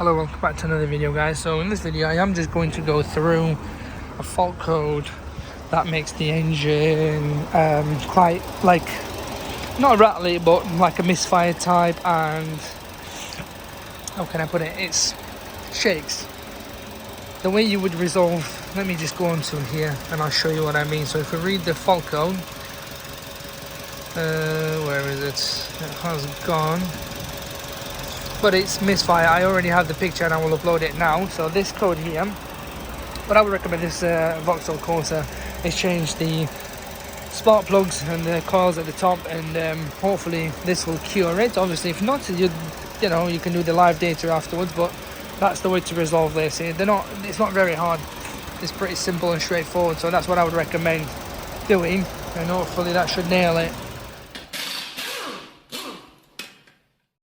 Hello, welcome back to another video, guys. So in this video I am just going to go through a fault code that makes the engine quite like, not rattly, but like a misfire type, and how can I put it, it's shakes. The way you would resolve, let me just go onto here and I'll show you what I mean. So if we read the fault code, where is it? It has gone, but it's Misfire. I already have the picture and I will upload it now. So this code here, what I would recommend is Vauxhall Corsa is change the spark plugs and the coils at the top, and hopefully this will cure it. Obviously if not, you know, you can do the live data afterwards, but that's the way to resolve this. It's not very hard, it's pretty simple and straightforward, so that's what I would recommend doing, and hopefully that should nail it.